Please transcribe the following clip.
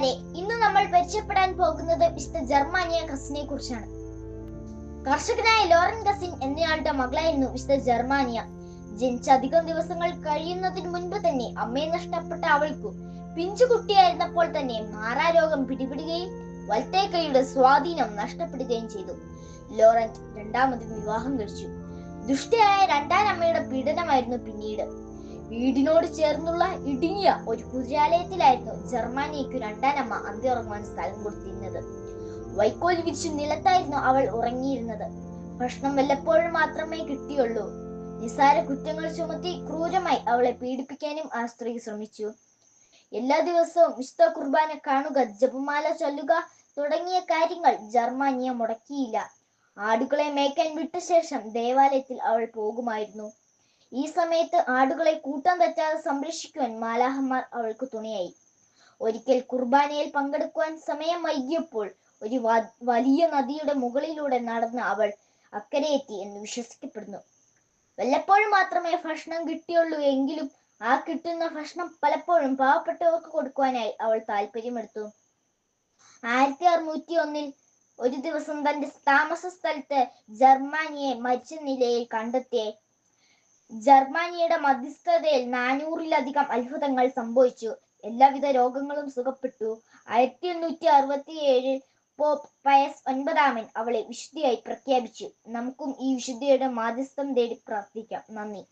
കൂട്ടുകാരെ, ഇന്ന് നമ്മൾ പരിചയപ്പെടാൻ പോകുന്നത് വിശുദ്ധ ജർമാനിയ കസിനെ കുറിച്ചാണ്. കർഷകനായ ലോറൻ കസിൻ എന്നയാളുടെ മകളായിരുന്നു വിശുദ്ധ ജർമാനിയ. ജനിച്ച അധികം ദിവസങ്ങൾ കഴിയുന്നതിന് മുൻപ് തന്നെ അമ്മയെ നഷ്ടപ്പെട്ട അവൾക്കു പിഞ്ചുകുട്ടിയായിരുന്നപ്പോൾ തന്നെ മാറാരോഗം പിടിപെടുകയും വലത്തെ കൈയുടെ സ്വാധീനം നഷ്ടപ്പെടുകയും ചെയ്തു. ലോറന്റ് രണ്ടാമത് വിവാഹം കഴിച്ചു. ദുഷ്ടയായ രണ്ടാം അമ്മയുടെ പീഡനമായിരുന്നു പിന്നീട്. വീടിനോട് ചേർന്നുള്ള ഇടുങ്ങിയ ഒരു കുതിരാലയത്തിലായിരുന്നു ജർമാനിയയ്ക്ക് രണ്ടാനമ്മ അന്തിയുറങ്ങുവാൻ സ്ഥലം കൊടുത്തിരുന്നത്. വൈക്കോൽ വിരിച്ചു നിലത്തായിരുന്നു അവൾ ഉറങ്ങിയിരുന്നത്. ഭക്ഷണം വല്ലപ്പോഴും മാത്രമേ കിട്ടിയുള്ളൂ. നിസാര കുറ്റങ്ങൾ ചുമത്തി ക്രൂരമായി അവളെ പീഡിപ്പിക്കാനും ആ സ്ത്രീ ശ്രമിച്ചു. എല്ലാ ദിവസവും വിശുദ്ധ കുർബാന കാണുക, ജപമാല ചൊല്ലുക തുടങ്ങിയ കാര്യങ്ങൾ ജർമാനിയ മുടക്കിയില്ല. ആടുകളെ മേയ്ക്കാൻ വിട്ട ശേഷം ദേവാലയത്തിൽ അവൾ പോകുമായിരുന്നു. ഈ സമയത്ത് ആടുകളെ കൂട്ടം തെറ്റാതെ സംരക്ഷിക്കുവാൻ മാലാഹന്മാർ അവൾക്ക് തുണയായി. ഒരിക്കൽ കുർബാനയിൽ പങ്കെടുക്കുവാൻ സമയം വൈകിയപ്പോൾ ഒരു വലിയ നദിയുടെ മുകളിലൂടെ നടന്ന് അവൾ അക്കരയെത്തി എന്ന് വിശ്വസിക്കപ്പെടുന്നു. വല്ലപ്പോഴും മാത്രമേ ഭക്ഷണം കിട്ടിയുള്ളൂ എങ്കിലും ആ കിട്ടുന്ന ഭക്ഷണം പലപ്പോഴും പാവപ്പെട്ടവർക്ക് കൊടുക്കുവാനായി അവൾ താല്പര്യമെടുത്തു. 1601 ഒരു ദിവസം തന്റെ താമസ സ്ഥലത്ത് ജർമാനിയെ മരിച്ച നിലയിൽ കണ്ടെത്തിയ ജർമാനിയുടെ മധ്യസ്ഥതയിൽ 400-ലധികം അത്ഭുതങ്ങൾ സംഭവിച്ചു. എല്ലാവിധ രോഗങ്ങളും സുഖപ്പെട്ടു. 1867 പോപ്പ് പയസ് 9 അവളെ വിശുദ്ധിയായി പ്രഖ്യാപിച്ചു. നമുക്കും ഈ വിശുദ്ധിയുടെ മാധ്യസ്ഥം തേടി പ്രാർത്ഥിക്കാം. നന്ദി.